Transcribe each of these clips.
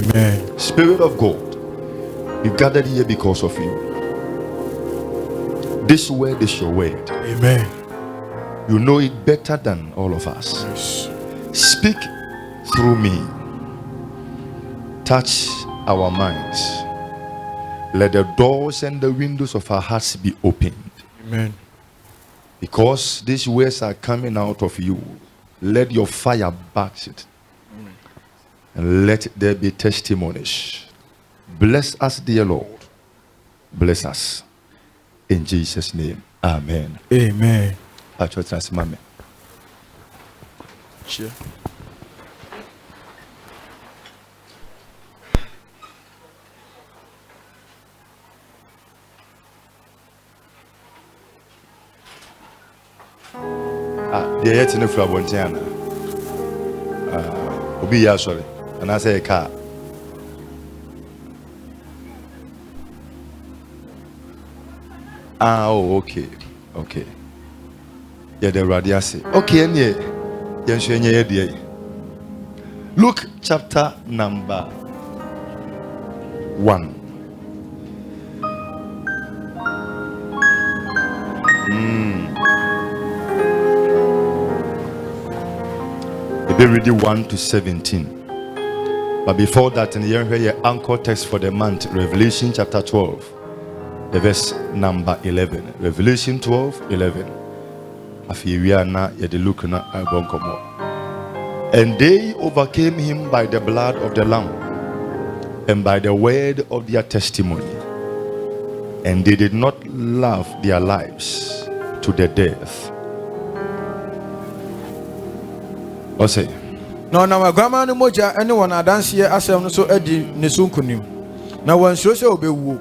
Amen. Spirit of God, we gathered here because of you. This word is your word. Amen. You know it better than all of us. Yes. Speak through me. Touch our minds. Let the doors and the windows of our hearts be opened. Amen. Because these words are coming out of you, let your fire back it. Amen. And let there be testimonies. Bless us, dear Lord. Bless us. In Jesus' name. Amen. Amen. Sure. They yet in the Flabontiana. Obi sorry. And I say a car. Oh, okay. Okay. Yeah, the radiasi. Okay, and yeah. Luke chapter number 1. They read 1 to 17. But before that, in the year anchor text for the month, Revelation chapter 12, the verse number 11. Revelation 12, 11. And they overcame him by the blood of the Lamb and by the word of their testimony, and they did not love their lives to the death. What's it? No, my grandma no moja anyone dance here asem no so edi ne so nkunim. Na wan so se obewu.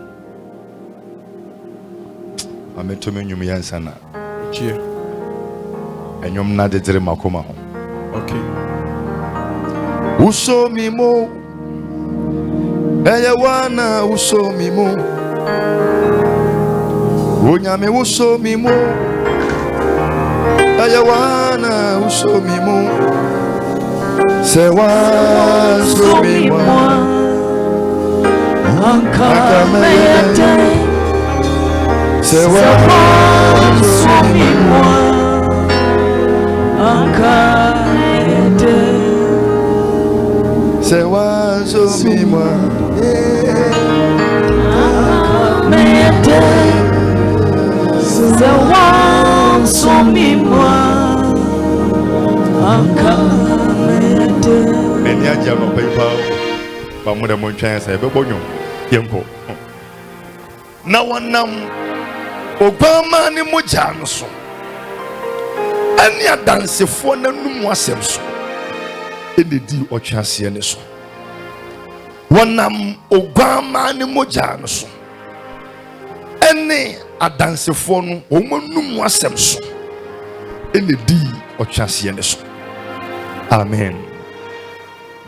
Ametome nyum yansa na. Chie. Enyom na dedere makoma ho. Okay. Uso mimo. Eyewana uso mimo. Onyame uso mimo. Eyewana uso mimo. Sewa uso mimo. Anka meyete. Sewa uso mimo. Anka meyete. Sewa uso mimo. Anka meyete. Sewa uso mimo. Anka meyete. Many a jam of paper. But more than one chance, I have a bonum. Yanko. Now one Obama ni mojano so. Any a dance for no wasem so. In the deal or chance any so. One Obama ni mojano so. Any a dance for no woman wasem so. In the deal or chance any so. Amen.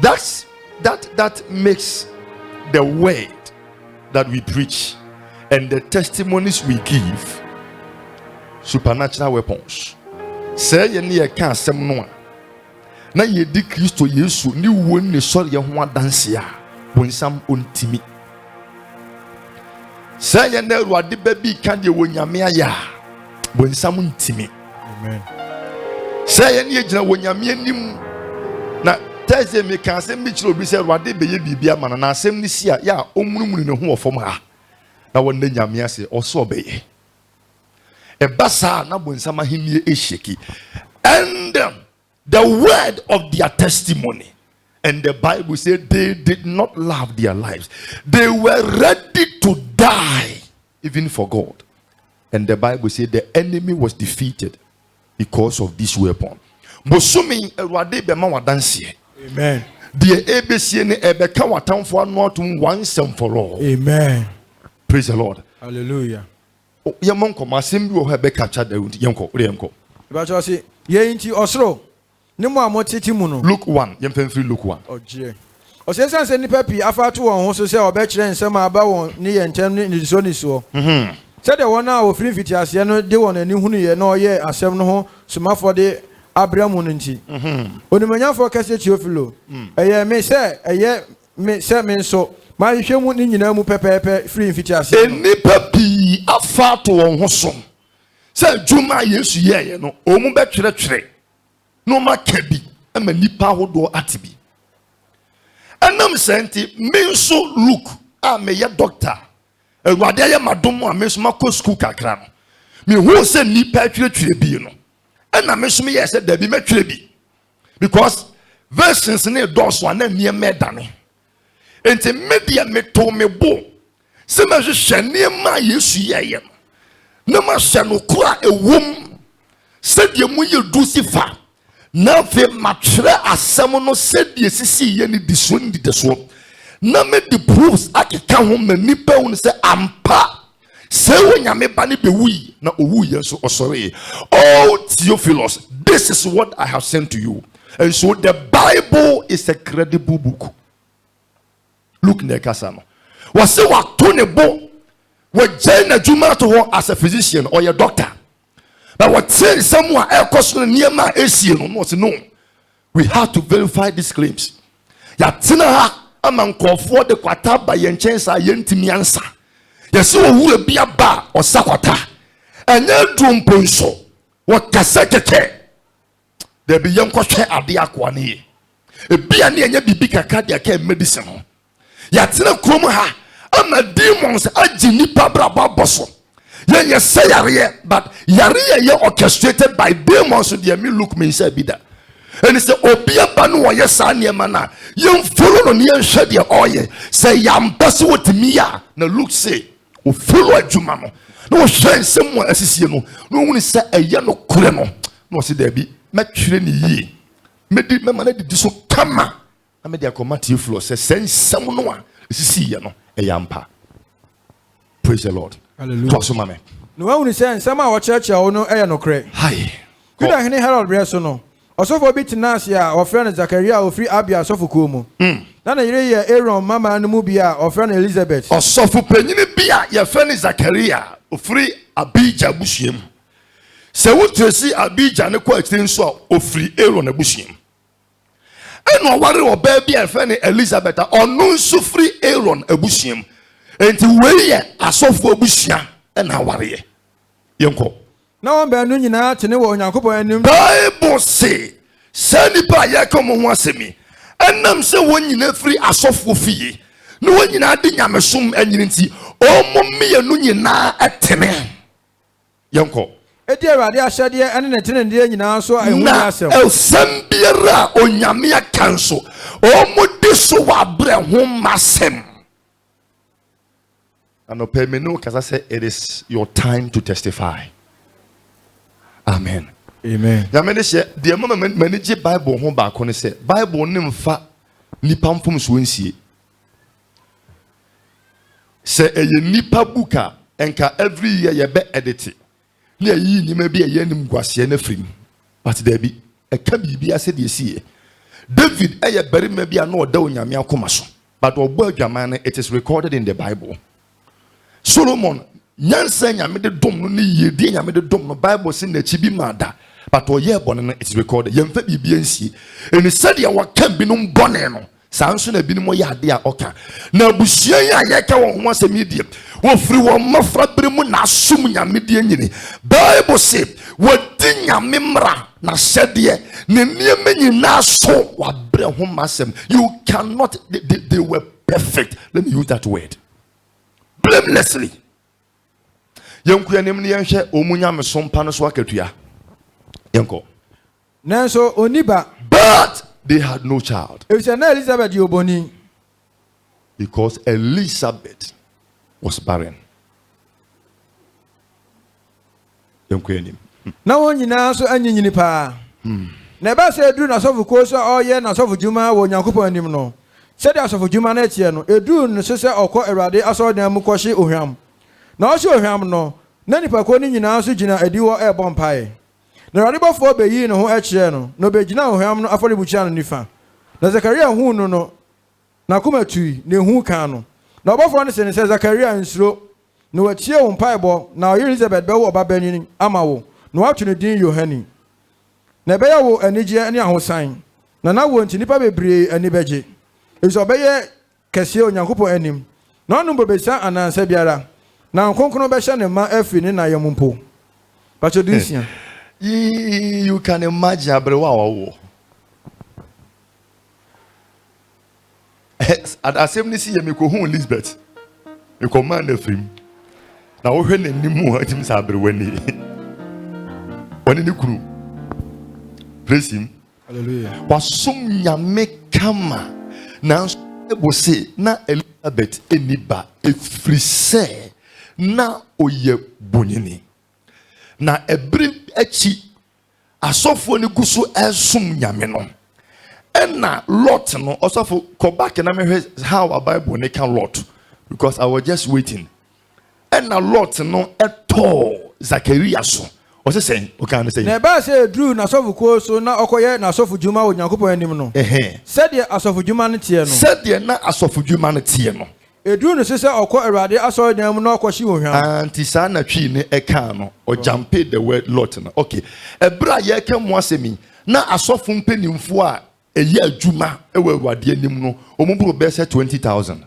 That makes the word that we preach and the testimonies we give supernatural weapons. Say ye ne ka asem no na ye di Kristo Yesu ni won ne sori ye ho adanse a bonsam ontimi. Say ye na Awurade ba bi ka de wonyame aya bonsam ontimi. Amen. Say ye ne gina wonyame anim na Teze me kan asem bi chiro bi se Awurade be ye bibia mana na asem ni sia ya omunumunu ne ho ofom ha na wonne nyame ase oso obeye e basa na bonsam ahimie esheki. And the word of their testimony, and the Bible said they did not love their lives. They were ready to die even for God. And the Bible said the enemy was defeated because of this weapon. Bosumi Awurade be ma wadanse. Amen. The ABC ne ebeka watamfo anu atum once and for all. Amen. Praise the Lord. Hallelujah. Yamonko masem bi wo ha beka cha da yenko renko. Ba cho se ye nti osoro ne mo amotiti mu no. Luke 1, yemfemfiri Luke 1. Oje. O se san se ni papi afa to won ho so se obe kire nsem aba won ne ye ntem ni so ni so. Se de won a ofiri fiti ase no de won ani hunu ye na oye asem no ho somafo de Abraham nti. Onimanyafo kase Theophilo. Eye me se eye me se me nso ma hwehwe mu ni nyina mu pepepe free mfiti ase enipa bi afa to won ho so se dwuma Yesu ye no omu be twere no maka bi ama nipa hodo atibi enam senti me nso look a me ye doctor ewade ye madom a me nso makọ school kakra no me hu se nipa twere bi no ena me nso me ye se da bi metwere bi because versions ne dos one na niema da no enti media me to me bo se me hwehwe niema Yesu ye no na ma hwe no kura ewom se de mu ye dusifa na fe matre asem no se de sisi ye ni diso ndi deso na me the proofs akeka ho manipa hu se ampa se wonyame ba ne bewui na owu ye so osore. Oh Theophilus, this is what I have sent to you. And so the Bible is a credible book. Look nekasano wase wato ne bo we jena juma to ho as a physician or a doctor. But what say someone e koso niema esie no we have to verify these claims. Ya tina ha amankofo de kwata ba ye nchensa ye ntimi ansa. Ye se owu bia ba osakwata. Anya dumpo nso wo kasa keke. There be young kwahwe ade akwa ne. Ebia ne anya bibi kaka de aka medicine ho. Ya tina krom ha ama demons agi nipa braba boso. Ye say yare but yare ye orchestrated by demons so dey me look me say bida. And say obia ba no ye sa niema na ye follow no ne hwe de oye say yam bose wotimi ya na look say o follow adwuma no na o hwe nsem mo asisie no no hunu say eye no kure no no say da bi metwere ni yi medi mema na didi so kama na me de akomati flow say nsem no a asisi ye no eyampa. Praise the Lord. Hallelujah. No one is saying some our church or no no cray. Hi. Could I hear Harold Bresono? Also for bit Nasia or friend Zachariah or free Abia Sofukumu. None a year Aaron, Mamma and Mubia or friend Elizabeth. Or Sofu Penny Bia, your friend Zachariah or free Abija Bushim. So what you see Abija and a quite so or free Aaron a Bushim. And no worry or baby and friend Elizabeth or no so free Aaron a Bushim. And to weigh a soft for Bushia and how are ye? Yonko. No one bear noon out to know Yakobo and Bible say, send it by Yakom once me. And I'm so when you know free a soft for fee. No one in adding Yamasum and Unity. Oh, mommy and Nunya na at 10. Yonko. A dear Radia Shadia and an attendant dear now so I will ask El Sambira on Yamia Council. Oh, Modiso Wabre home Massem. And no pay me no, because I say it is your time to testify. Amen. Amen. Yamene she the moment manage Bible home back on say Bible nim fa nipa mpom so nsie. Say a nipa buka enka every year ye be edit. Na yi ni ma bi ye nim gwase na frim. But there be e ka bibia se de sie. David eye bari ma bia na oda onyame akoma so. But obo adwaman it is recorded in the Bible. Solomon nyansa nyame de dom no ne yedi nyame de dom no Bible say na chibi mada but oye bone no it's recorded yemfa bibia nsie eni said ya waka binom bone no sanso na binom ya ade a oka na abusia ya yeka wo ho asemi die wo firi wo mafra bere mu na asum nyame de nyini Bible say wodi nyame mra na sede ne niam nyina so wa bre ho masem you cannot they were perfect. Let me use that word. Blamelessly. Yonku yanim ni yenhwe omunya mesompa no so akatua. Yonko. Nanso oniba. But they had no child. If you Elizabeth yoboni. Because Elizabeth was barren. Yonku yanim. Na wonyina so anyinyini pa. Na ba se duru na sofu ko so oye na sofu juma wo Nyankopon anim no. Said as of Juma next year, no, a dune, so say, or call a radi, I saw them Mukoshi Oham. Now, show him no, Nanny Paconi in answer Gina, a duo air bomb pie. The Radiba for Bayin, who at Cheno, no Begina, Ham, no affordable channel Nifa. There's a career who no, Nakuma tree, near who cano. Now, both one says Zachariah and slow, no a cheer on pie ball, now Elizabeth Bell about Benin, Amawo, no opportunity your honey. Nebea will and Nigia and Yaho sign. Nana won't Nipa be brave and Nibeji. If so, kɛseɛ onyankopɔn anim na ɔno bobesa anansɛ biara na nkonkron bɛhyɛ ne ma afiri ne na yɛm mpo pacho dinsia you can imagine abrewa asɛm ne si yɛ mekɔhu Elizabeth mekɔma na firim na wohwɛ n'anim a atim sɛ abrewa ni ɔne ne kunu praise him hallelujah wasom nyame kama na ebo se na Elizabeth eniba efiri sɛ na oyɛ bonyini na ebere achi asɔfo ne gu so ɛsom nyame no ɛna Lot no ɔsɔfo kɔ back na mehwɛ how a Bible ne kan Lot because I was just waiting ɛna Lot no ɛtɔ Zachariah so ɔsɛ sɛ ɔka ne sɛ na ba sɛ edru na asɔfo ko so na ɔkɔyɛ na asɔfo dwuma onyankopɔn anim no sɛdeɛ asɔfo dwuma no tie no sɛdeɛ na asɔfo dwuma no tie no edru no sɛ ɔkɔ Awurade asɔre dan mu na ɔkɔhye wo hwan anti saa na twi ne ɛka no ɔjampe the word Lot no okay ɛbra yɛ ka mu asɛmi na asɔfo mpanimfo a ɛyɛ adwuma ɛwɔ Awurade anim no ɔmo bɛ sɛ 20,000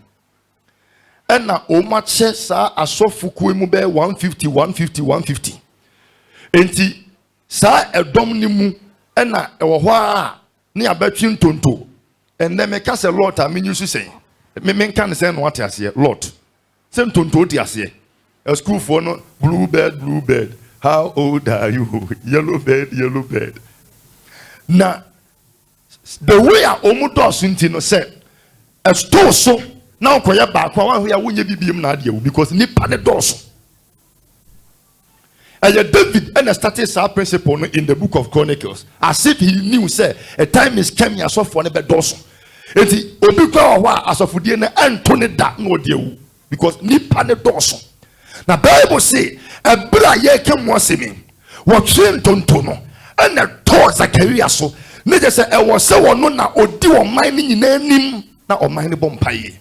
ɛna ɔmo akyɛ saa asɔfo kuo mu bɛ 150 enti saa ɛdɔm ne mu ɛna ɛwɔ hɔ a ne abɛtwe ntonto ɛnɛ me ka sɛ Lot a menyi so sɛn me nka ne sɛ no ate aseɛ Lot sɛ ntonto te aseɛ a school for no blue bird how old are you yellow bird na the way a ɔmo dɔɔso nti no sɛ ɛstoo so na ɔkɔyɛ baako a wahu ya wonye bibiem na adeɛ wo because nipa ne dɔɔso David and started our principle in the book of Chronicles as if he knew say a time is coming as of for never does. Eti obi kwa wa asofudie na antone da no dewu because nipa ne doso. Na Bible say ebra ye kemu asemi wo twe ntonto no na to Zachariah so ne je say e wo se wono na odi wo man ni nyina nim na o man ne bom paye.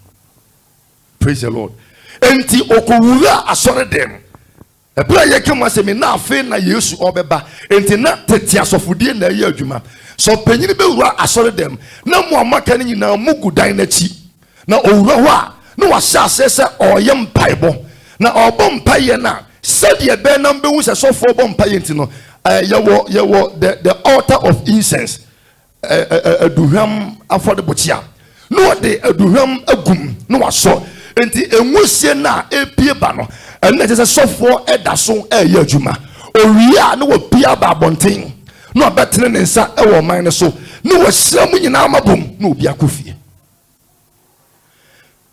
Praise the Lord. Enti okowura asore dem ebra ye kemu asemi na afi na Yesu obeba enti na tete asofudie na ye adwuma so panyini be wura asore dem na mo amaka ni nyina mugu dan na chi na owura ho a na wahye asese oyɛ mpaebɔ na ɔbɔ mpae na sɛdeɛ bɛ na mbewu sɛ sɔfo ɔbɔ mpae nti no yɛwɔ the altar of incense aduhwam afɔdebɔkyia na ɔde aduhwam agum na wasɔ enti enwusie na epie ba no ɛna kyɛ sɛ sɔfo ɛda so ɛyɛ adwuma owia na wɔpia ba abɔnten na ɔbɛtene ne nsa ɛwɔ man ne so na wɔhyira mu nyinaa mabom na obi akɔfie.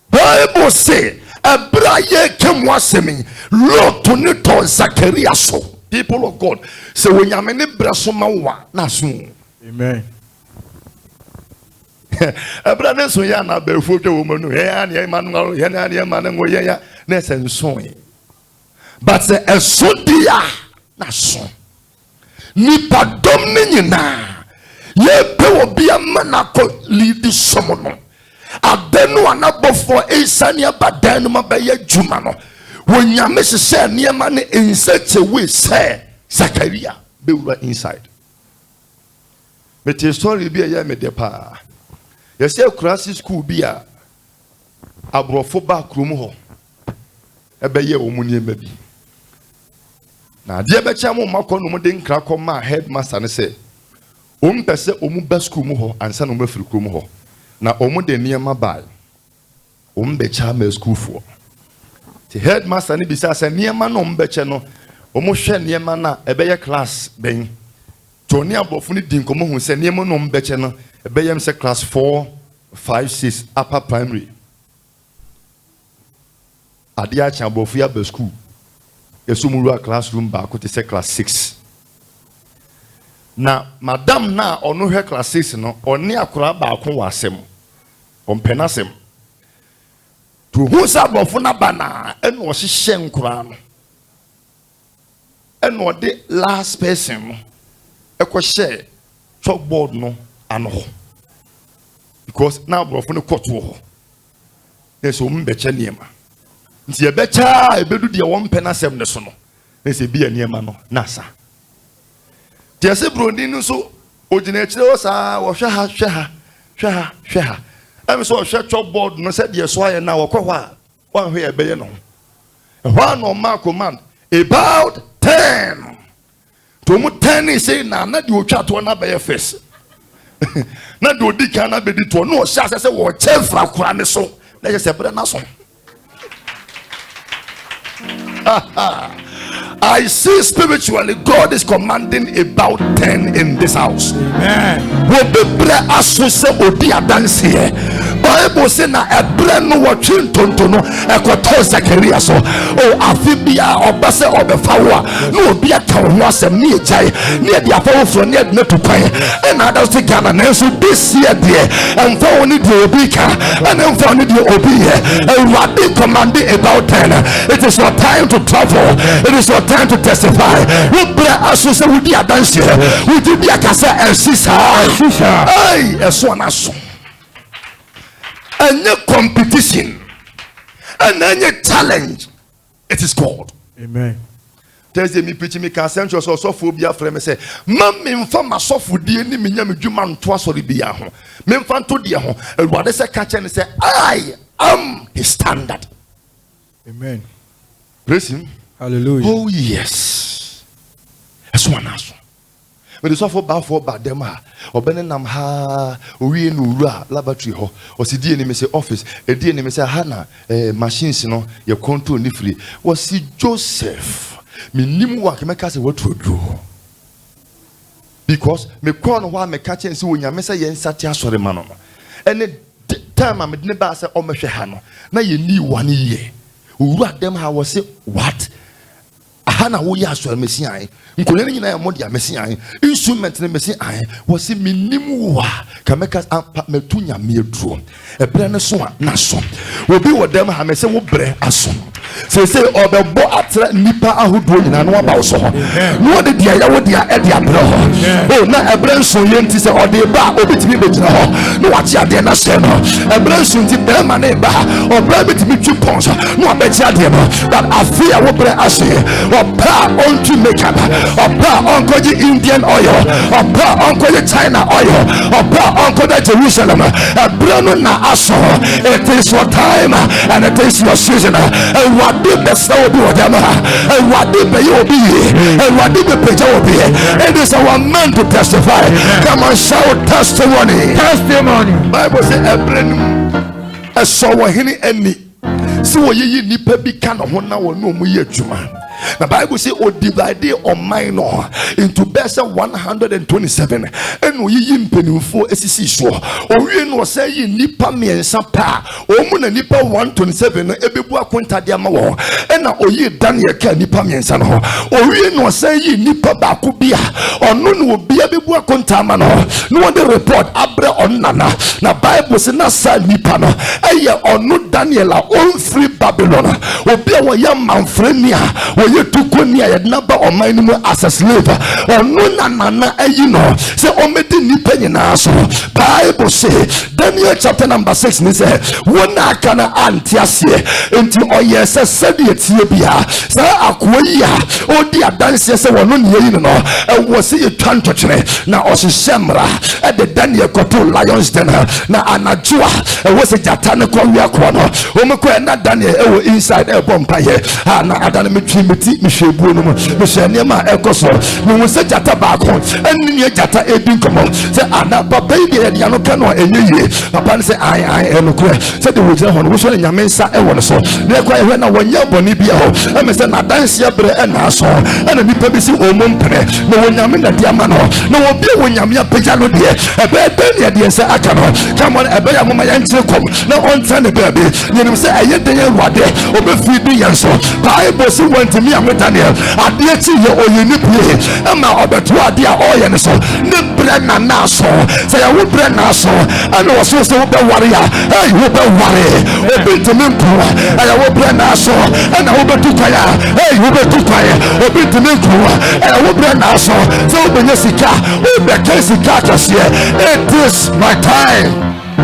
Bible say ebra ye kemu asemi Lot ne to Zachariah so people of God say wonyame ne bra so ma wa na so amen ebra ne so ya na ba fu twa wo manu ya na ma no ya na ma no ya na senso but eso dia na so nipa dom ne nyina ye pe obi amana ko lead somo no abenu anabofo esania badanu mabeye djuma no wonyame hye niema ne inseche we say Zachariah be wura inside mete story bi ya me de pa ye say kurasi school bi a abrofo ba krom ho ebeye omu niema bi na de becha mo makọ no mo de nkra kọ ma headmaster ne say o mpese omu ba school mu ho ansa no mafiri krom ho na omu de niema ba ombecha ma school for the headmaster ni bisa say niema no ombeche no omu hwe niema na ebeye class ben toni abofu ni din komo hu say niema no ombeche no ebeye say class 4 5 6 upper primary adia cha abofu ya ba school esumuru classroom ba ko te say class 6 na madam na onu hwe class 6 no oni akora ba ko wasem ompenasem to who sabofo na bana eno hihye nkora no eno de last person no ekwohye chalkboard no ano because na brofo no kwoto ho eso mbeche niema nti ebecha ebedu de wo mpenasem ne so no ese bia niema no nasa tiase brodi no so ogina kire wo sa wo hwe ha I'm so shut your board, no said yes, why and now one way a bayano. One or Mark command about 10. To mu 10 is saying now, not you chat one up by your face. Not do the cannot be to no shots as a war, 10 for a crime so. Let us separate us. I see spiritually God is commanding about 10 in this house. Amen. Will be bread as so say odia dance here. Bible say na e bread no what tonto no e kwato Zakaria so. Oh afibia obase obefawa no obi aka ho asem ne ejai ne dia fawo fro ne na tupan and others to Ghana na so this year there and for only the obi ka and for only the obi here and what they commanding about 10. It is your time to travel. It is your time to testify. We pray as we say we be a dance here. We do be a kasa and sisa. Hey, a so na so. And competition and any challenge. It is called. Amen. Thursday me preaching me can send you so phobia frame say mam me mfa masofo die ni menya medwuma nto asori bia ho me mfa nto die ho awurade say ka che say I am his standard. Amen. Praise him. Hallelujah. Oh yes. That's one answer. But it's for bad them obene nam ha owie no wura laboratory ho osidi eni me say office edi eni me say hana machines no ye control ni free was Joseph minim wa ke meka say what to do because me kon wa me ka chen say wonya me say ye nsate asore ma no any time am de ba say o mehwe ha no na ye ni one year wura dem ha was say what hana wo ya asore mesian nkonya nyina ya modi amesian instrument ne mesian was say minim wa ka meka metunya me aduro ebre ne so na so obi wo dem ha me say wo bre aso say obebo atra nipa ahodo nyina no aba wo so ho no de dia ya wo dia e dia bre ho oh na ebre nso ye nti say ode ba obitimi begina ho no wachi ade na se no ebre nso nti be ma na ba obra bitimi twi pons no abechi ade no that afia wo bre ase opa onto makeup opa onkoji Indian oil opa onkoji China oil opa onkoji Jerusalem ebre no na aso. It is your time and it is your season. And what did the snow be with them? And what did you be? And what did the preacher be? It is our man to testify. Come on, shout testimony. Testimony. Bible says a so any so ye nipa bi kan ho na wo no mu ye adwuma. The Bible says o divide on minor into best 127 and we yimpenufo esisi so o wie no say yi nipa miensa pa o mu na nipa 127 no ebebu akonta de ama wo na o yi Daniel ka nipa miensa no o wie no say yi nipa ba ko bia ono no obi abebu akonta ama no the report abre onnana na Bible say na sa nipa no eye ono Daniel a on free Babylon obi a wo yam manfrenia ye tukonia ye naba oman mu as a slave onu na ayi no say o medi nipa nyina so. Bible say Daniel chapter number 6 ni say wona kana antiase enti oye se sedi etie bia say akoyi a odi adanse say wono ne yi no e wo se ye twantokyere na o hyehyemra e de Daniel koto lions den na anajua e wo se jata ne kwa wi akwa no o me kwa na Daniel e wo inside e bompa ye na adane metwi mihwebu no me hye ma ekoso me wo se jata ba ko eni ne jata edi komo se ana papa yi de ya no ka no enye papa ne se ai enokwe se de wo jira ho no wo so nyame nsa e wo no so ne kwa ye na wonya boni bia ho e me se na danse bre e na so e na nipa bi si o mo mpre no wo nyame na dia ma no no wo bi wo nyame apagya no de e be ne de se aka no come on e be ya mama ya nche kom na on tane be yenim se aye de ye wade o be fi bi yan so Bible si want me am Daniel ade ti ye oyeni pie e ma obeto ade a oye ne so ne bre na so se ya wo bre na so ana wo so se wo be ware ya wo be ware o be tempo ana wo bre na so ana wo be tukaya wo be tukaya o be tempo ana wo bre na so se wo be nyesika o be kesika kase it is my time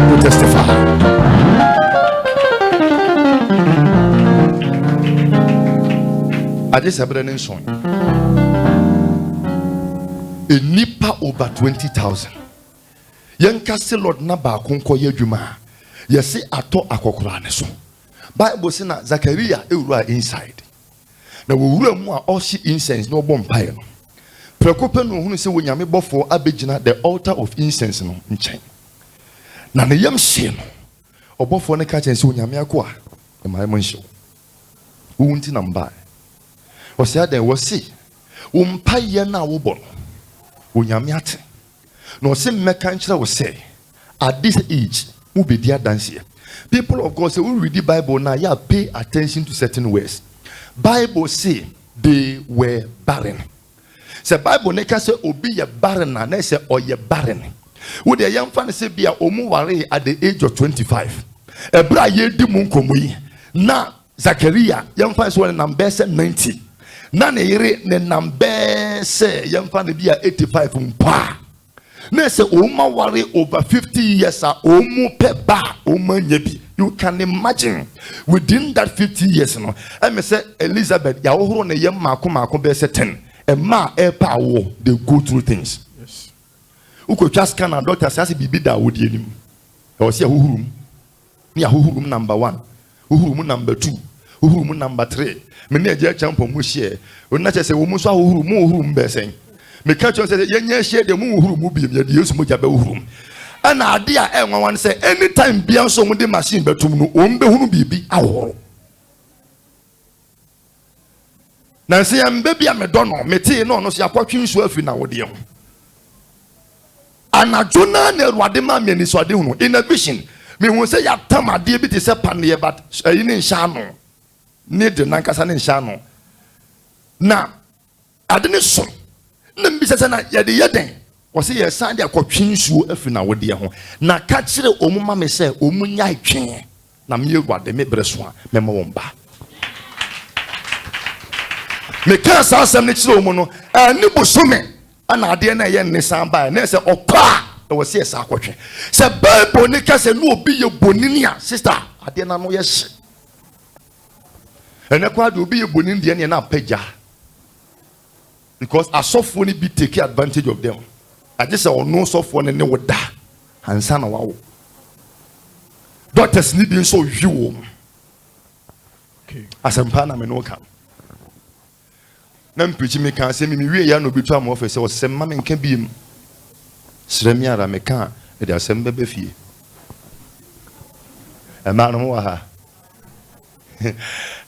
to testify. I just have a son. A nipa over 20,000. Young castle Lord Naba Kunko Yejuma. yesi ato akokora ne so Bible say na Zachariah ewura inside na wowura mu a ɔhye incense no ɔbɔ mpae no prekope no hunu sɛ wonyame bɔfo abegina the altar of incense no nkyɛn na ne yam hye no ɔbɔfo ne ka kyɛn sɛ wonyame akɔ a ɛma ɛmo nhyew wunti na mba ɔsɛ adan wɔsi wo mpae na wobɔ no wonyame ate na ɔsɛ mmɛka nkyerɛ wo sɛ at this age mu bedi adanseɛ. People of God say we read the Bible now, yeah, pay attention to certain words. Bible say they were barren. Say Bible neka say obi ye barren na say or ye barren. Would the young fan say be a omuware at the age of 25. Ebra ye di munkomo yi. Na Zachariah young fan so number 90. Na ne yere ne number say young fan be a 85 mpa. Na say oma ware over 50 years a omu pe ba oma nyebi. You can imagine within that 50 years no I may say Elizabeth ya ohoro na yem mako be say 10 e ma e pa wo they go through things. Yes. Uko just can a doctor say bibi da wo die nim. E wo say ahuhurum. Ni ahuhurum number 1, ahuhurum number 2, ahuhurum number 3. Me na je champo mu share. Ona che say wo mu so ahuhurum mu ahuhurum be sen. Me ka che say yenye share de mu ahuhurum mu bi me de Yesu mo ja be ahuhurum. And idea one say anytime beyond so the machine betum no ombe hunu bibi awo. Na say am baby am dono mete no no so akwatwe nsu afi na wode ho. Anajona na ruade ma me ni so ade hunu in a vision me hu say ya tam ade bi te se panne but yi ne nsha no ne de nankasa ne nsha no na ade ne so na mbi se na ye de yeden wose ye san de akotwe nsuo afi na wode ho na ka kire omuma me se omunya twen na me ruade me breso a me mo womba me ka sa asem ne kire omu no ani bosome ana ade na ye ne san ba na se okwa e wose ye sa akotwe se Bible ne ka se no obi ye bonini a sister ade na no ye hye ene kwa de obi ye bonini de ne na pagya because asofo ni be take advantage of them. I just say no software ne wo da ansa na wawo doctors need be so you okay asempa na me no kam na mpichi me kan se me wie ya no bitu am office o se ma me nka bi m sremi ara me kan e de asem bebe fie e ma no wa ha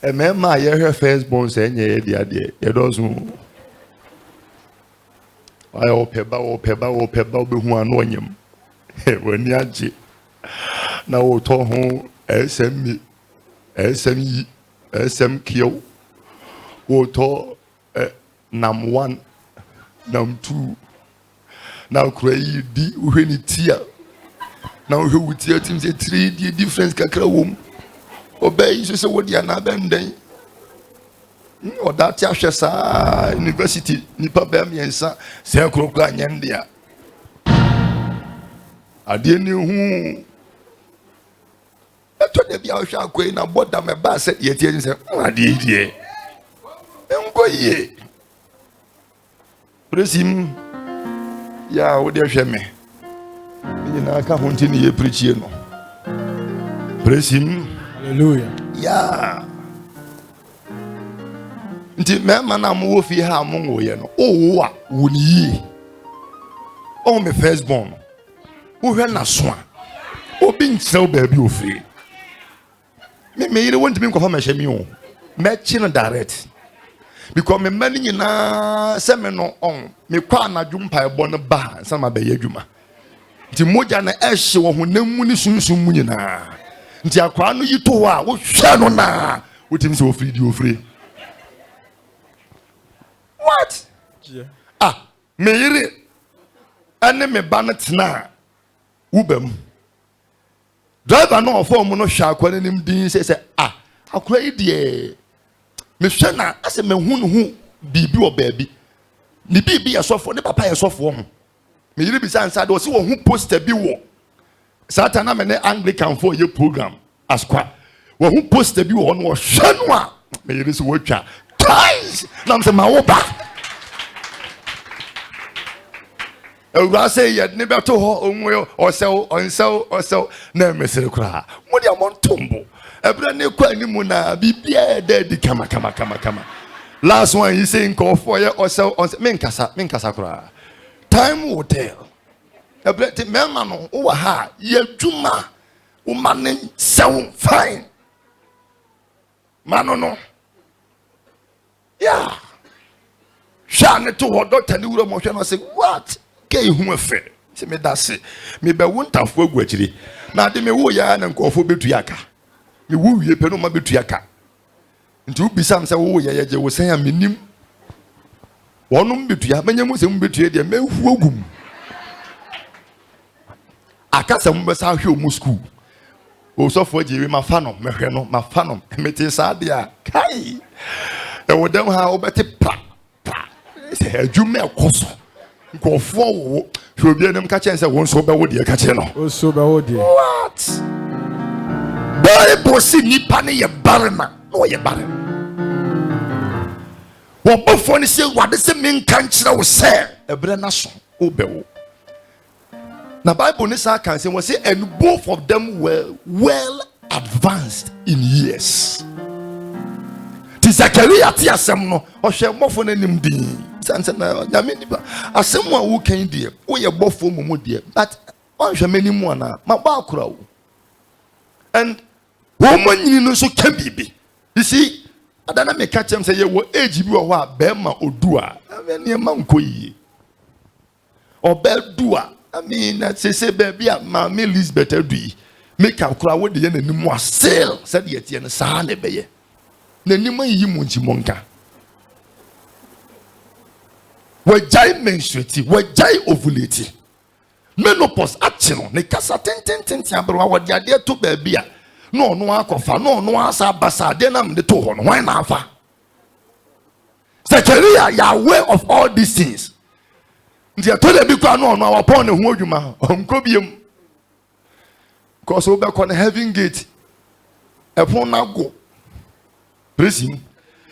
e me ma ye hwe first born se nye ye dia de ye dozu ayo peba obehu anu onyem wani age na wo to ho SM kio wo to nam 1 nam 2 na krai di uheni tia na wo hwe tia tim se 3 di difference kakra wom obey so se wo dia na benden or that Yashasa University, Nipa Bamiansa, Sankro Yandia. I didn't know who. I told the Biasha Queen about them a basset yet. I did ye. And go ye. Praise him. Ya, what dear Sheme. You know, I can't continue preaching. Praise him. Hallelujah. Yeah. Nti mema na mo fi ha mo ngoye no o wa woni o me first born wo hwe na so a obi nkyerɛ ba bi ofiri me yire wonti me nkɔfa ma hye mi o me chi no direct because me mani nyina se me no on me kwa na dwumpa ebo no ba nsa ma ba ye adwuma nti moja na ehye wo honam mu ni sunsun mu nyina nti akwa no yito ho a wo hwɛ no na wotim se ofiri di ofiri. What? Yeah. Ah, me yire ane me banatna ubem. Driver no form no hwa akwa nim din say ah akwa idie me hwe na ase me hu bibi o baabi ni bibi yesofo ne papa yesofo ho me yire bi say ansade o se wo hu poster bi wo satana me ne Anglican for your program askwa wo hu poster bi wo no hwe no a me yire se wo twa twice na mse ma wo ba Ewura say yet never to ho or sell na mesere kra. Mo dia mo ntombo. Ebra ne kwa ni mu na bibia de kama. Last one he saying call for you or sell on menkasa kra. Time will tell. Ebra te mema no wo ha ye dwuma. Wo man sell fine. Mano no. Yeah. Shane to what doctor ni wuro mo hwe no say what? Ke hu afa. Se me da se. Me be wontafo aguachiri. Na de me wo ya na nkofo betu aka. Me wo wie pe no ma betu aka. Nti ubisam se wo ye je wo san ya menim. Wonum betu ya manyam se mu betu de me hu ogum. Aka se mu be sa hwe o mu school. O so fo je we ma fa no me hwe no ma fa no me te sa de a kai. E wo dem ha obete pa. Se adwuma ekoso. Nkofo wo hwe obi anem ka chen se won so be wo de ka chen no. O so be wo de. What? Bible si nipa ne ye barema. No ye barema. Wo bofo ne se wade se menka nkyere wo se ebre na so wo be wo. Na Bible ne sa kan say we say and both of them were well advanced in years. Ti Zachariah ti asem no o hwe mofo na nim din. Sanse na nyame nipa asem a wo kan die wo ye bofo momo die but on hwe mani mu ana ma ba akura wo. And woman no so can be. You see, adana me catch him say ye wo age bi wo a be ma odu a ene ma nko yi. Obe du a I mean that say baby ma me Elizabeth adu yi. Make akura wo de ye nanim a sale said ye tie no sa na be ye. Nanim yi mu nchi monka. Wajai menstruate, wajai ovulate. Menopause action ne kasa ten abro wa de ade to baby a no akofa no asa basa de na me to ho no wan na afa. Zachariah you are aware of all these things. Ntia to de bi kwa no our pon ne ho adwuma onko biem. Cause we be kon heaven gate. E pon na go. Praise him.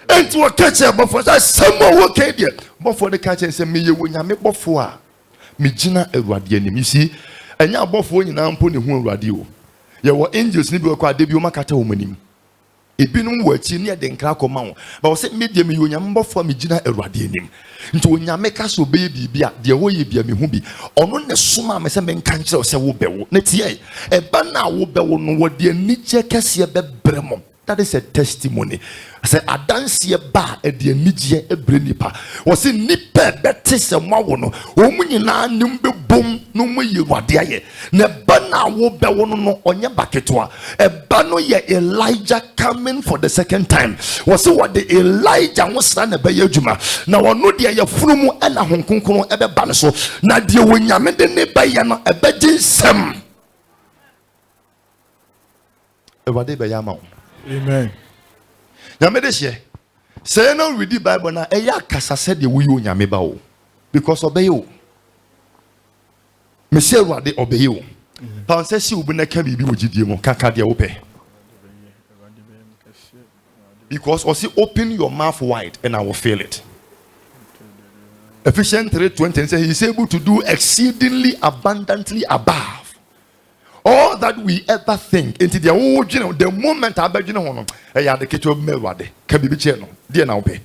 Enti wo catch e bofo say some wo can there. Bofo de catch say me ye wo nyame bofo a me gina awurade anim. You see, enya bofo nyina mpo ne hu awurade o. Ye wo angels ni bi kwa de bi o makata wo manim. Ebinum wo achi ne de nkra koma wo. Ba wo say me de me yo nyame bofo me gina awurade anim. Nti wo nyame ka so be bibia de wo ye bia me hu bi. Ono ne soma me say me nka nkire wo say wo be wo. Na tie e ba na wo be wo no wo de anije kese be bremo. That is a testimony. I said, Adansi ba e de anije ebre nipa. Wo se nipa beti se ma wo no. Wo mu nyina nim be bom no mu ye wade aye. Na ba na wo be wo no onye baketoa. E ba no ye Elijah coming for the second time. Wo se what the Elijah wo sra na be ye adwuma. Na wo no de ye funumu e na honkonkron e be ba ne so. Na de wo nyame de ne ba ye no e be ginsem. E wade be ya ma wo. Amen. Nyame de hye. Say no read the Bible na eya kasa said the we nyame ba o. Because obey you. Me say wade obey you. Pa say si obi na ka bibi wo gidie mo kaka de wo pe. Because or see open your mouth wide and I will fill it. Ephesians 3:20 says he is able to do exceedingly abundantly above all that we ever think. Into the old, the moment I bet you know, I had the kitchen of Melwade, can be channel, dear now pay.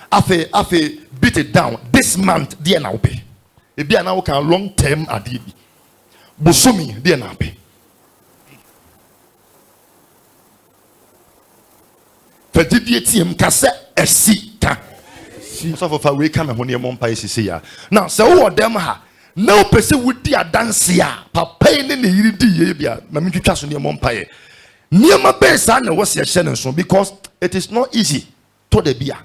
Afe beat it down this month, dear now pay. If they are now can long term adibi. Busumi, dear now pay. Fedidium cassette, a seat. So for we come and when your mom pays here. Now, so what them ha. No person would be a dancer. Papa in the yiri na me twitwa so ne mompaye. Niema besa na was your so because it is not easy to the beer.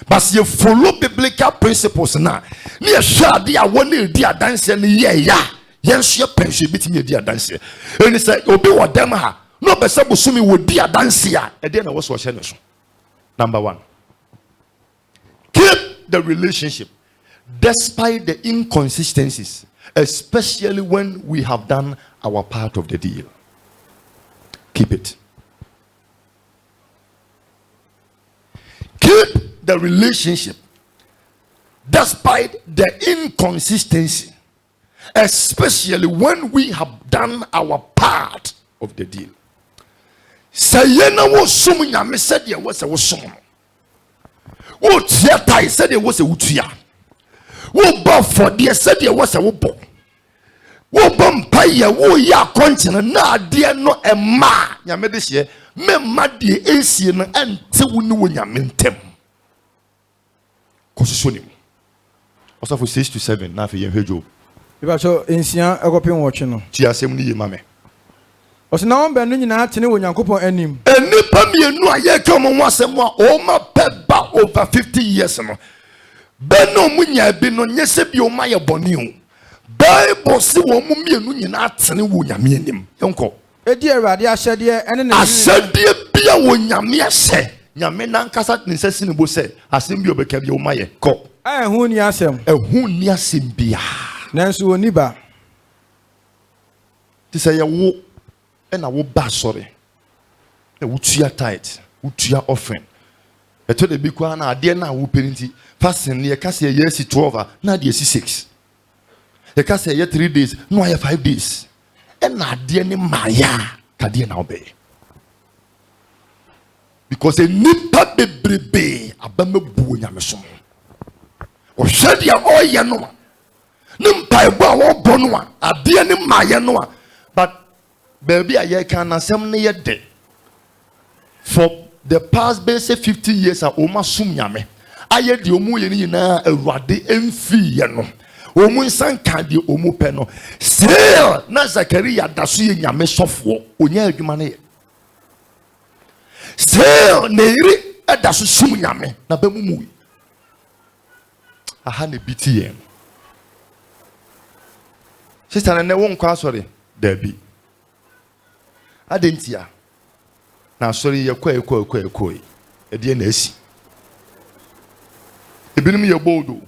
But you follow biblical principles na. Ni ehwa de a woni di a dancer ne ye ya. Yen so pension bitimi di a dancer. And say obi wo dem ha. No person busumi wo di a dancer. E de na was your so. Number 1. Keep the relationship despite the inconsistencies, especially when we have done our part of the deal. Keep it. Keep the relationship despite the inconsistency, especially when we have done our part of the deal. Say na wo sum nyame said ye was a wo sum. Wo tia tai said ye was a wutia. Wo ba for de said ye was a wo bo. Wo bom paye wo ya kontina na de no ema. Nyame de hye me ma de esie no ante wo ni wo nyame ntem. Kososonim. Also for 6 to 7 na fe yen hwejo. Iba so ensia ekopin wo twe no. Ti asem ni ye ma me. Osi na won benu nyina atene wo Nyankopon anim. Enipa mienu a ye ka mo wasem a o ma peba over 50 years no. Beno munya bi no nyese bi o ma ye boni o. Bible si wo mu mienu nyina atene wo nyame anim. Enko. Edi Awurade ahyede ene na ahyede bia wo nyame ahye. Nyame nankasa ne sesi ne bo se asem bi obeka bi o ma ye. Ko. Ehun ni asem. Ehun ni asem bia. Nanso oni ba. Ti se ye wo and I will bash sorry. A wutia tight, wutia offering. I told the big one, I dare now whooping fasting near Cassia years 12, now dear 6. The Cassia yet 3 days, no, I have 5 days. And I dear name Maya, Kadia now be. Because a nipa be a bambo yamesum. Or shed ya all yanoma. Nimpa bo bonwa, a dear name Maya noa. But baby, I can assemble ye day. For the past basic 50 years, I almost sum yame. I had the omu yeni na a radi enfi yano. Omu san kandi omu peno. Still, na Zakaria dasu yame software. Onya yumane. Still, neiri dasu sum yame. Na bemumu. Aha ne BTM. Sister, ne won kwa sorry. Debbie. Adentia na sorry ye kwa e de na asi ebinim ye boldo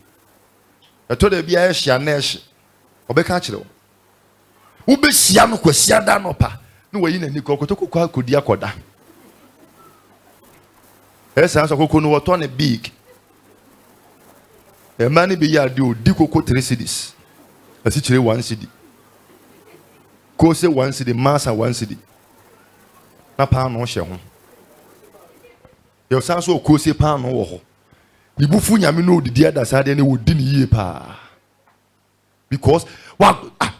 e to da bia ye hia na ehye obeka kire wo be hia no kwasia da no pa na wayi na ni kokotokwa akodi akoda esa so kokonu woto ne big e mani bi ya de odi koko 3 cedis asi kire 1 cedi ko se 1 cedi masa 1 cedi na pa no hye ho yo san so ko se pa no wo ho ni bufu nyame no odidi adasa de ne wodi ni yie pa because wa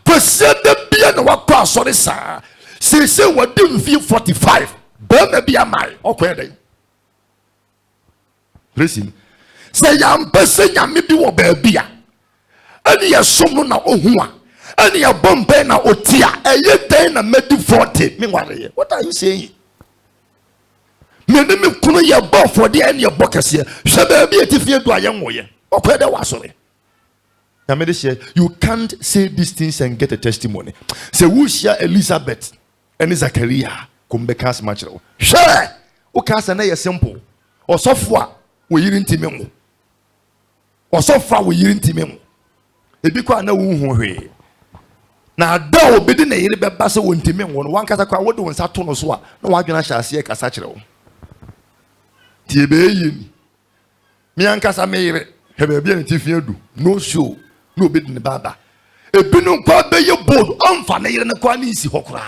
pese de bia na wa kwa sorry sa se wodi mfi 45 ba ma bia mai okwe den presin se yam pese nyame bi wo ba bia ani ya som no na ohu a ani ya bombe na otia eye den na medi 40 me ware. What are you saying? Me me kuno ye bo for the any bokase hwe be etifie do aye nwoye okwede wasore na me dey you can't say these things and get a testimony. Say who share Elizabeth and Zachariah kumbe kas machiro hwe o kasa na ye simple osofo a wo yiri ntime nwo osofo a wo yiri ntime nwo ebi kwa na wo hu hwe na da obedi na yiri beba se wo ntime nwo no wankasa kwa wo de won sa to no so a na wadwena hye ase kasa kire tie be yin mi ankasa me yire he be bia ntifie du no show no obedi ne baba ebinu kwa be ye bold amfa na yire ne kwa na isi hokura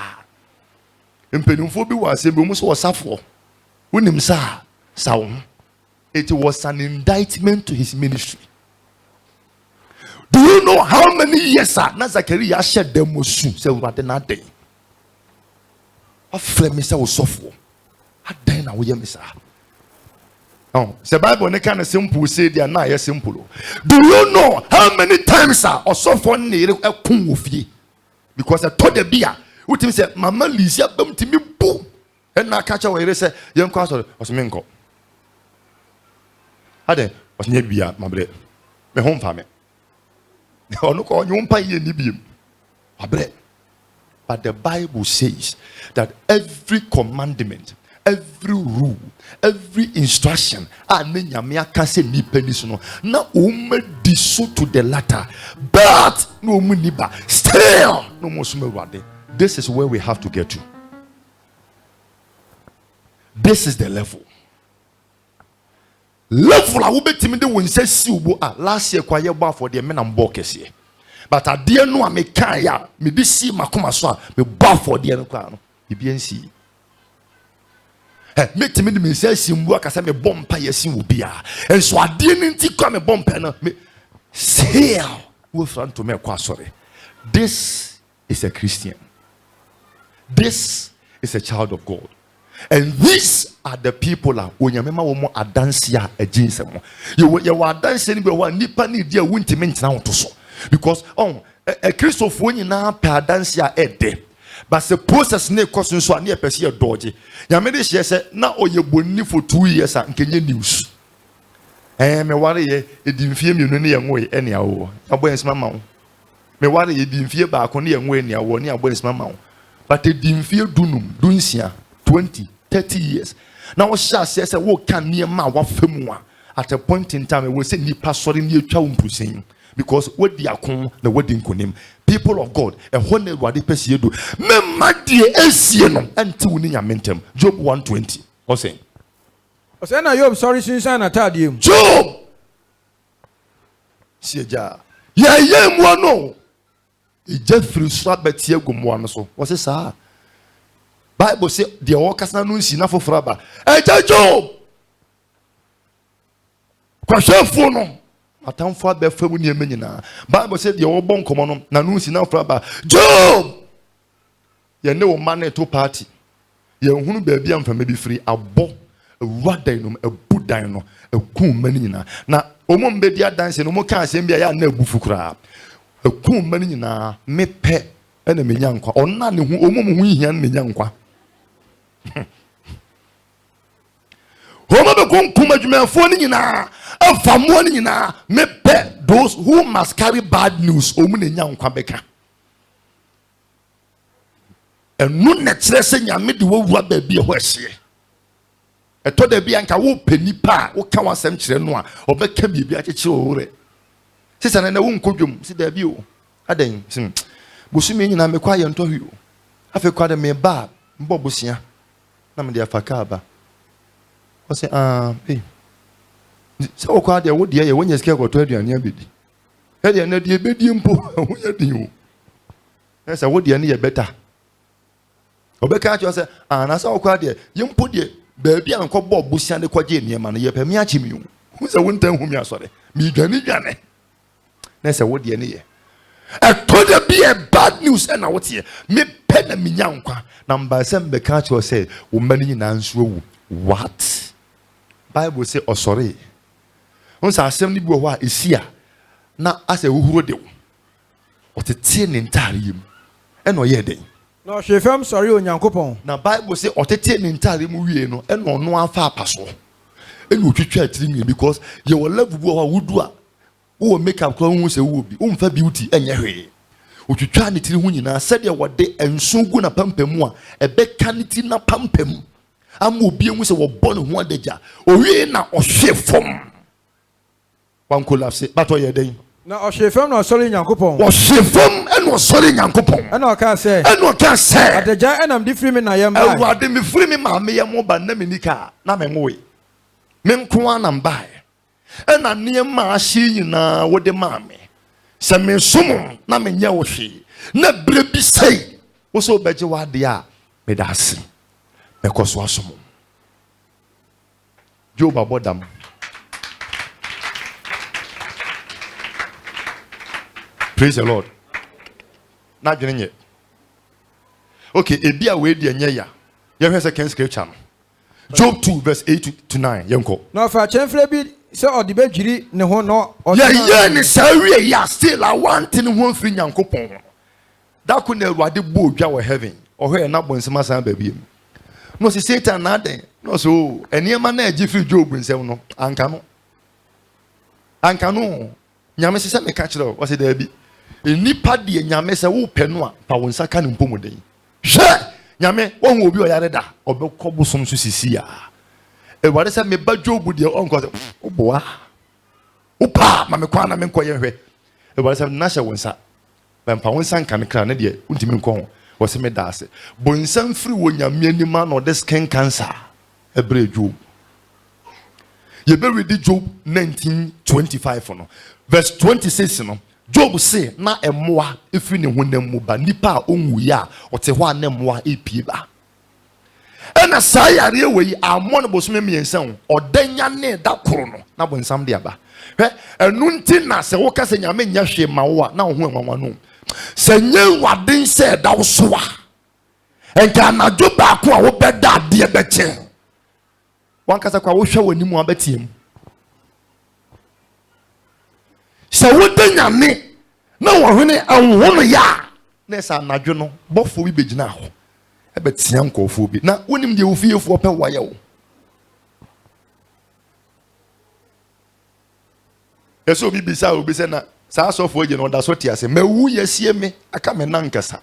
empenumfo bi wa asem bi mu so wasafo wonim sa wo. It was an indictment to his ministry. Do you know how many years na Zachariah shed them mosu say we had na day afle me say osofo adan na we me sa. Oh, the Bible ne kind of simple say they are not yes simple. Do you know how many times osofo ne ekun ofie because I told the bia what him say mama Lizia bam timi bu and na catch we say yen kwa so osmenko ade osnya bia mabre me home fa me ono ko nyum pa ye ni biem abre. But the Bible says that every commandment, every rule, every instruction, na diso to the latter, but no muniba, still no musume. This is where we have to get to. This is the level. level a wobetimi de wonsa si ubo last year kwa ye ba for the men am kese but ade no a me kan ya me bi si makoma so a me ba for the no kwa no bibi ansi metimi de me nsa si mbu akasa me bompa yesi obi a enso ade ni nti kwa me bompa no me say we front to me kwa sorry. This is a Christian. This is a child of God. And these are the people that when you remember one more adansia a jeans you were dancing one nipa ni dia wunti mentina to so because a Christopher when you now per adansia ede but the process ne cost so near person dodgy ya me this say na oye boni for 2 years and kenye news me worry e di mfie mi no ne yenwe ene awo abo ensma ma wo me worry e di mfie ba ko ne yenwe ene awo ne abo ensma ma wo but e di mfie dunum dunsia 20, 30 years. Now what shall say what can near ma wa femwa at a point in time we say nipa sorry near chawumpusin because what the akon the wedding konim people of God a honor what the person do me madi esie no until ni nyamentem Job 120 or saying na Job sorry since na tadiem Job sieja ye mu no e jefri so abetie gumwa no so what say sir Bible say the workers na no nsi na foforo ba Job kwashefo no atamfo abefam ni emenyina Bible say the obon komo no na no nsi na foforo ba Job ye ne wo man to party ye hunu ba bia mfama bi firi abo ewuadan no ebudan no ekun mani nyina na omom be dia dance no mo kan asem bia ya na ebufu kura ekun mani nyina mepe ena menya nkwa onna ne hu omom hu hia na menya nkwa Homa be konkum adwumanfo ni nyina afamo ni nyina mepe those who must carry bad news omu na nya nkwa beka enu na kire se nyame de wowura ba bi ho ehye eto da bi anka wo panipa wo ka wasem kire no a obeka bibia akekire owure sisa na wo nkodwom si da bi o adan sim busumi nyina mekwa ye ntohwi o afi kwa de me ba mbo busia na me de afaka ba o se se o kwa de wo de ye wonya sika ko to aduane abedi e de na de ebedi mpo wonya din o se wo de ne ye better obeka acho se na se o kwa de ye mpo de ba bia nko bo busia de kwaje ne ma no ye pa mi achi mi o se wontan hu mi asore mi dwane na se wo de ne ye I told you be a bad news and I would hear me pen and me yankwa. Number 7 be catch you say woman answer what Bible say oh sorry. Once I assembly bo wa is here. Na as a uhuro de o te tie ne ntare yim e no ye den. No she fam sorry onyankopon. Na Bible say o te tie ne ntare mu wie no e no no afa apaso. E no twetwa atiri mi because you will level bo wa wudu a wo make up kro hu se wo bi wo mfa beauty enye hwe otwitwa ne tiri hu nyina sede wode ensungu na pampamu a ebeka ne ti na pampam ama obi hu se wo bone hu adagya owie na ohwe fom wan collapse bato ye den na ohwe fom na osori nyankopon ohwe fom eno osori nyankopon eno ka se adagya enam di free me na yem ba awade me free me ma me yem ba na me nika na me nwe me nko anam ba ena niema ahye nyina wode maame se me somo na me nya wo hwe na bre bi sei wo so beje wade a me da ase me koso asomo Job abodam praise the Lord na dwene nye okay ebi a we di enya ya ye hwe second scripture Job 2 verse 8 to 9 yenko no fa chemfre bi se odibe dwiri ne ho no ye ni sawie ya still I want in ho firi nyankopon da ko na Awurade bo odwa wo heaven ohwe na bonsema san ba biem no se Satan na den no so eniema na agi firi Job nsem no anka no nyame se me ka kire o se da bi enipa de nyame se wo pɛ no a pa won saka ne mpomuden hwe nyame wo hu obi o yare da obekɔ bosom so sisi a Awurade se me ba Job de onko se oboa opa ma me kwa na me nkɔye hwɛ Awurade se na hye won sa pa won sanka ne kra ne de untimi nkɔ wo se me da ase bonsam firi wo nyame anima na ɔde skin cancer ebre Job You better read Job 19:25 no. Verse 26 no. Job say na emoa efi ne honam mu ba nipa a onwu ya ote ho na emoa epie ba. Ena sai yare we amon bosome miensa ho odanya ne da koro no na bonsam de aba. Hwe enu nti na se wo ka se nyame nya hwe ma wo a na wo ho enwanwa no. Se nye waden se da wo so a. Enka na Job ba ko a wo beda de be che. Wan kasa kwa wo hwe wani mu abatiem. Se wo de nyame na wo hwene anwo no ya na sa anadwo no bofo bi begina ho e betia nkofo bi na wonim de wo fiefo pe waye wo eso bi bisa obi se na sa asofo age no da so ti ase mawu yesie me aka me na nkasa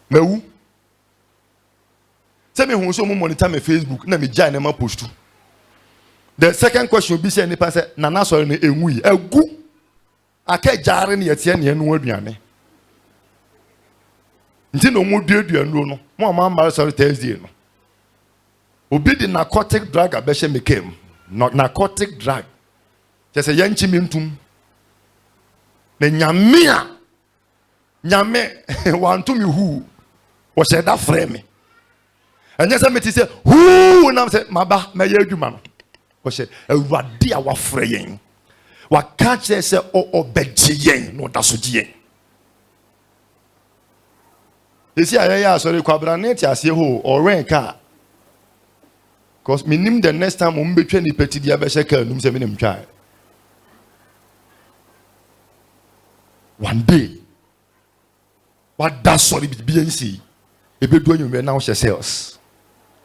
mawu se me hu so mo monitor me Facebook na me jai na ma postu. The second question be say nipa say nana sorry no enwu yi agu aka jare ne yetie ne enu aduane nti no mu duaduanu no mo amamba sorry Thursday no obi di narcotic drug abehye me kem narcotic drug just say yanchi mintum na nyame wantu mi hu wo say da frame anya say me ti say hu na say maba me ye adwuma no Ose ewade a wafre yen waka kire se obegye yen no da so gye yen esi ayaya sorry kwabra na ti ase ho oren ka cause minim the next time mo betwa ni peti dia be sheka num se minim twa one day what da sorry bi nsi ebedu anwumre na wo she sales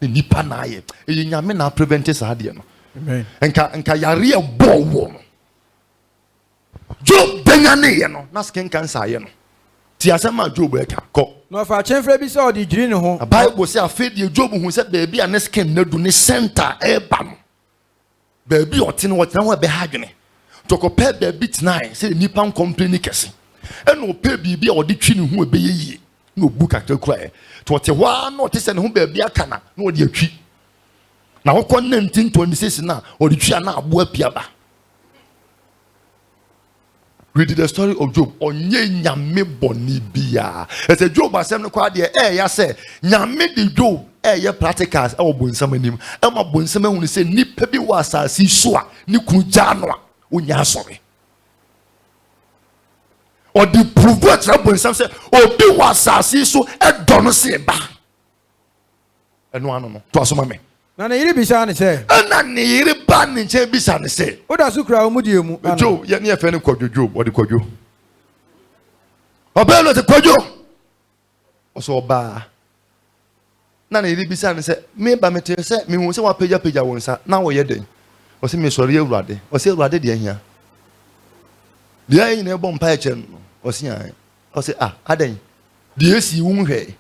ni pa na aye e nyame na prevent sa de no. Amen. Enka yare ebo wo. Job danyane ye no na skin cancer ye no. Ti asema Job e ka ko. No fa chenfre bi se odi jiri ne ho. Bible say afedi Job hu se baby an skin na du ne center e ba no. Baby oti no wotena ho be hadwene. Toko pe baby tonight say nipa complain kese. E no pe bibi a odi twi ne ho be yeye. No book akakura e. To wote ho na wote se ne ho baby aka na odi atwi. Na woko 1926 na oditwa na abo apiaba. Read the story of Job. Onye nyame boni bia. Ese Job asem no kwa de ya se nyame de Job ye practicals e obonsam anim. E ma bonsam ehunu se nipa bi wa asasi so a ni kuja no a onya asore. O di prove tra bonsam se obi wa asasi so e dono se ba. Eno ano no. To asoma me. Na ne yiri bisa ne se na ne yiri ba ne che bisa ne se oda su kra omudie mu Job ye ne efe ne kwadwo Job odi kwadwo obelo te kwadwo oso oba na ne yiri bisa ne se me ba me te se me hu se wa pagya wonsa na wo ye den o se me sori Awurade o se Awurade de ahia de ayi na ebo mpa eche no o se an o se adan de esi wu hwe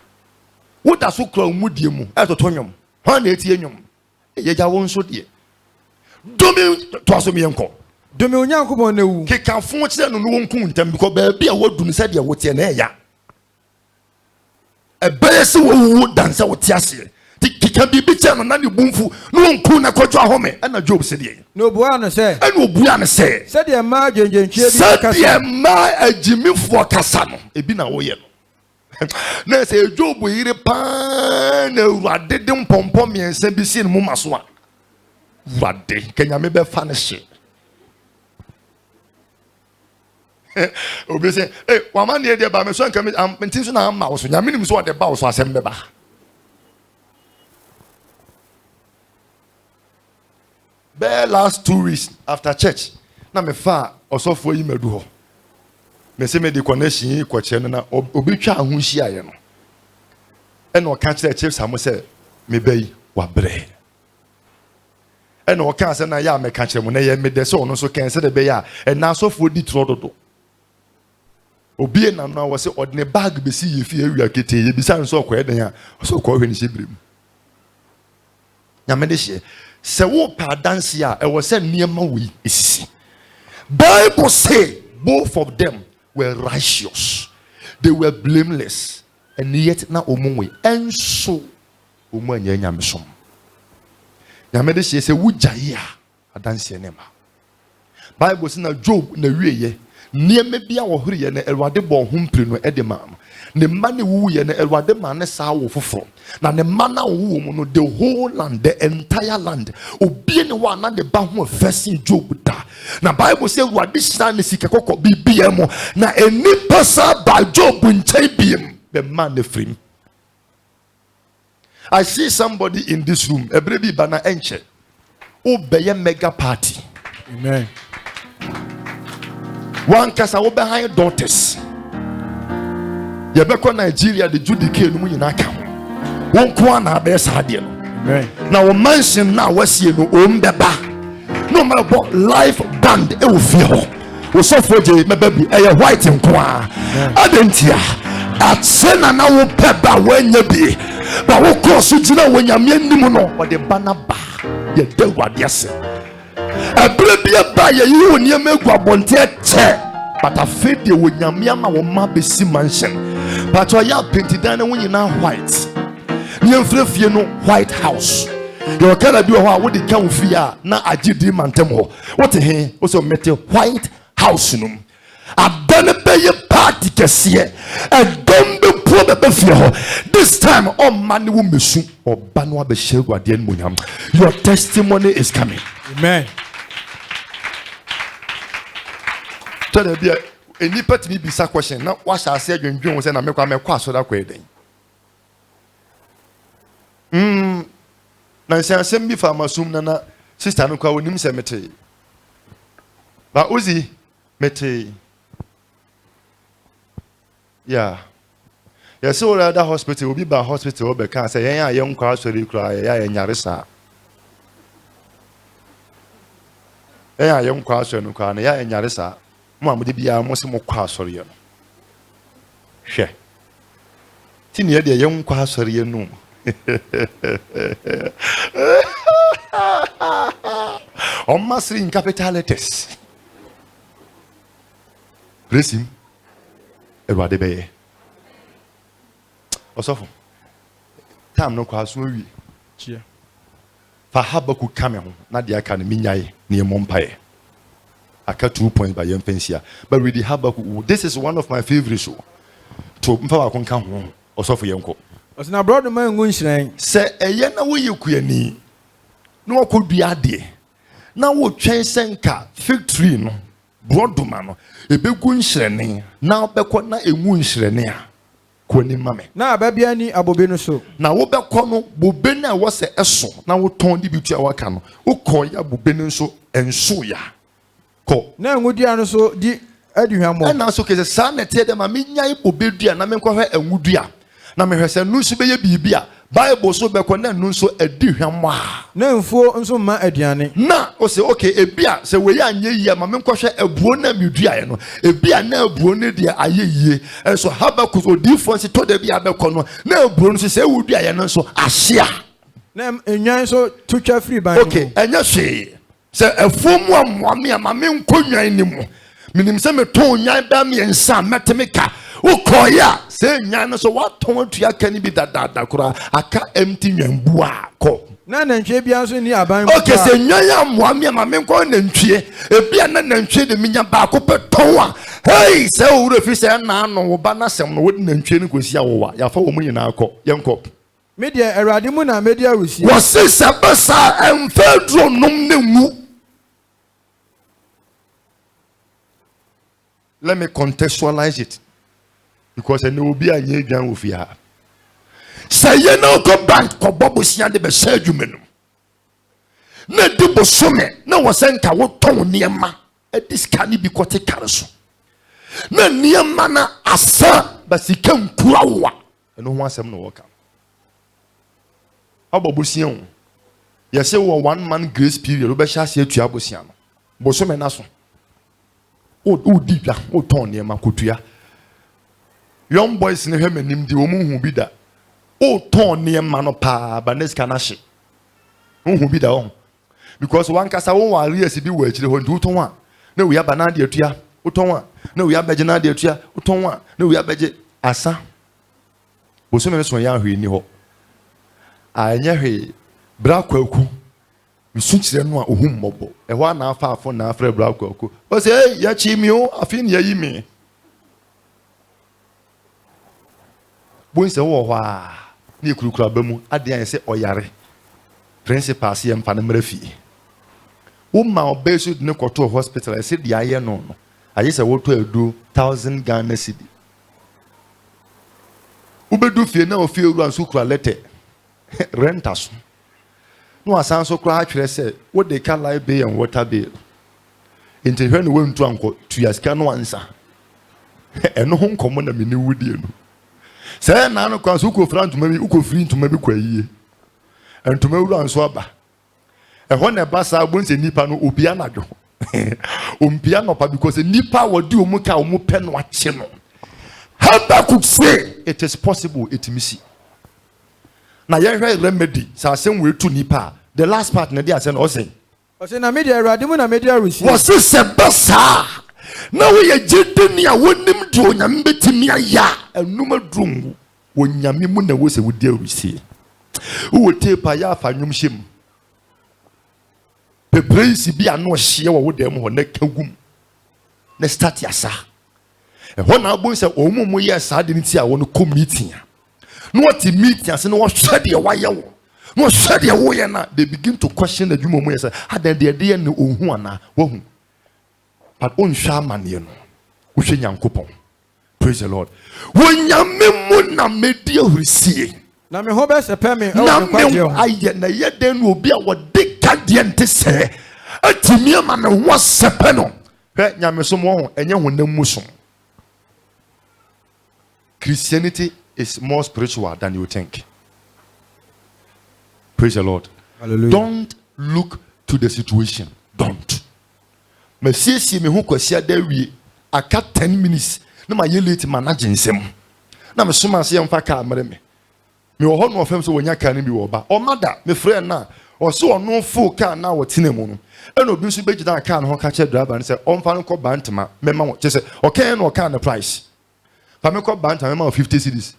woda su kra omudie mu e to tonwom ha na eti enwom ye ja won so de domi to aso me enko domi onyankopon na wu keka fon kire no no wonku ntam because ba bia wadu ne sade wote na eya e beye se wo dansa wote ase keka bibi che no na ne bumfu no wonku na kwadwo ahome na Job se de no bua no se no bua no se de ma dwenjentwie bi kasa se de ma agimifo kasa no ebi na wo ye no na se Job yire pa na Awurade de mpompo miensa bi si ne mu maso a Awurade kenya me be fa ne hye obi se wa man ne de ba me so nka me ntin so na ama wo so nyame nim so wo de ba wo so asem be ba be last 2 weeks after church na me fa osofo yi madu ho me se me de connection ko che no na obi twa ho hia ye no e na o ka kire chief Samuel se me bayi wa bre e na o ka se na ya me ka kire mo na ye me de so no so ken se de be ya e na asofo di trododo obi na no wo se odne bag be si ye fi awia kete ye bi san so ko e den a so ko hwe ni shebrem nyame de hye se wo pa dance a e wo se niema wi esisi Bible say both of them were righteous, they were blameless, and yet na omunwe enso omu anya nyamesom Nyame de say wugyae a adanse ne ma. Bible say na Job na wieye niema bia wo hore ye na Awurade bɔ ho mpire no e de ma no. Ne ma ne wu ye na Awurade ma ne saa wo foforo. Na ne ma na wo mu no the whole land, the entire land. Obi ne wa na de ba ho afɛse Job da. Na Bible say Awurade hyira ne sika kokɔ bibia mu na enipa sa ba Job nkyɛn biem be man ne frim. I see somebody in this room, a baby bana enche. Obey mega party. Amen. One casa behind daughters. Yabeko Nigeria, the Judicate, no Yinaka. One kwana be sadia. Amen. Now, a mansion now was you no beba. No matter what life band, it will feel. We saw for J, my baby, a white and qua. Adentia. At Sena now peba when you be. But what course you know when you're meaning what the banner bar? You do what you say. A baby by you near me go chair. But I fed you when you're Miama or Mabisi mansion. But I have painted down when you're now white. You know White House. You're gonna do how would the count fear now I did him and temo. What a hey also met a White House. I've done a pay party here. And don't be poor before. This time, all money will be soon or banwa be shegwa dien munyam. Your testimony is coming. Amen. Tell me, any part me be sa question. Now, what shall I say? You was and I make a so that way. Now, send me for my soon, Nana, sister, no call him cemetery. But Uzi, mete. Yeah. Yes, so that hospital will be by hospital, but can't say, yeah, young class will cry, yeah, and Yarisa. Yeah, young class will cry, yeah, and Yarisa. Mamma, be a most more class for you. She. Tinia, the young class for you, no. On mastering capitalities. Bless him. Everybody be. Osofo. Time no kwa so wi. Chia. Fa Habakkuk kame ho na de aka ne minyae ne emompae. Aka 2 points by Yempensia. But with the Habakkuk, this is one of my favorite show. To mfa wa konka ho. Osofo yenko. Osina brother man ngun hyiran. Se eye na wo yekuani. No akodua de. Na wo twen senka fig tree no. Broduma no ebegu nhyirene na obekọ na emu nhyirene a koni mame na ababia ni abobe no so na wo bekọ no bobe na wo se eso na wo ton di bitu a waka no ukọ ya bobe no so enso ya ko na enwudua no so di aduhwamo na so kese sa na te de ma menyan bobe dua na menkọ hwe enwudua na mehwese no so beye bibia Bible so be kona no so adihwam a na mfuo nso ma aduane na o se okay ebia se we ya anye yie ma menkohwe abuo na medua ye no ebia na abuo ne de aye yie enso Habakkuk odifo se to da bia be kono na abuo no se wudua ye no so ahia na enwan so tutwa free ban okay enya hwe se afumu amoame ma menkonwan ni mu minim se meton nwan ba me ensa metemeka ukoya se nyan so waton atua kani bi dadada kura aka empty nwanbu a ko na nantwe bia so ni aban okay se nyan ya moame ma menko nantwe ebia na nantwe de minya ba ko peton a hey se owura fi se na no wo ba na sem no wo nantwe ni kosi a wo wa ya fa wo mu nyina akọ yenko media erade mu na media rusi wo se basa emfedro nom ne mu. Let me contextualize it. Because I know be a new gun with ya. Say you know go bank ko bobo sia de be say adwuma no. Na de bosome na wosenka wo ton niema e diska ni bi kote kare so. Na niema na asa basika nkura wa. Eno ho asem no woka. Abobo sia ho. Ye say wo 1 month grace period wo be sha sia tua bosia no. Bosome na so. O di bia o ton niema kotua. Young boys ne hwe manim di omu hu bi da o ton ne ma no pa ba neska na hye hu bi da on because one kasa won wa reas bi wa akire ho ndi uton a na we aba na de atua uton a na we abaje na de atua uton a na we abaje asa bo so me so ya hwe ni ho anya hwe bra kwaku we switch the no ohum mobo e ho na afa afo na afra bra kwako o say hey ya chi mi o afi na yi mi bo nse wo ho a na ekurukura bamu ade an se oyare principal se yem fa na mrafi wo ma obeso de ne kwoto hospital e se dia ye no no aye se wo to edu 1000 Ghana cedi ubedu fie na ofie ru anso kura letter rentaso no asan so kura atwere se wo de ka light bill and water bill inte hwe no wontu anko tuaska no ansa eno ho nkomo na meni wudie no se na no kwa so ko frantuma bi uko free ntuma bi kwa yie entuma ru anso aba eho na ba sa bonse nipa no obi anadwo ompia no pa because nipa wodi omu ka omu pe no ache no Habakkuk say it is possible it misi na yehwe remedy sa asem we tu nipa the last part na dia say no say na media awurade mu na media rusi was se basa na we ye jedeni a wonim de onyame betimi aya enuma drum wonyame mu na wo se wo dia rusi wo tepa ya afa nwum hyem pepreisi bi ano hye wo dem ho na kagum na start yasa e ho na abon se omumu ye sa de nti a wo no committee no what meeting ase no wo hwede ye waye wo no hwede ye wo ye na they begin to question the jumomu ye say adan de de ne ohu ana wo hu but on hwa mane no wo hwe nyankopon praise the Lord wonyame mu na medi ahurisie na me ho be se pe me na me aye na ye den no obi a wo de kadie nte se atimi ama me ho sepe no hwe nyame so mo ho enye honam mu so Christianity is more spiritual than you think. Praise the Lord. Hallelujah. Don't look to the situation. Don't. Me see me hu kwasia da wie aka 10 minutes na ma ye late manage nsem. Na me soma se yemfa ka amere me. Me wo ho no ofem so wonya ka ne bi wo ba. O mada me friend na o so ono full car na wo tine mu no. E no bi so be gida car no ho ka che driver ne se o mfa no ko bantama me ma wo che se o kan no car na price. Fameko bantama me ma 50 cedis.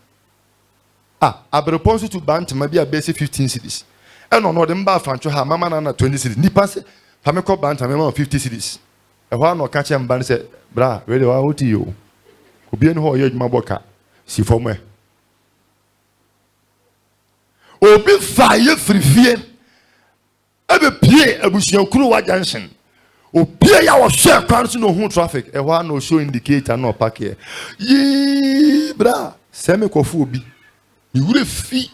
I propose to bantama bi a base 15 cedis. E no no de mba francho ha mama na 20 cedis. Nipa se fameko bantama me ma 50 cedis. E ho no ka che mba ne se bra we de wa hoti yo. Obi eni ho ye adwuma boka si fomwe. Obi fa ye frifie ebe pie abusuankuru wa junction obi ya wo hwe kwan so no hu traffic e ho no show indicator no park here yi bra seme kofu obi ni wure fi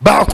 ba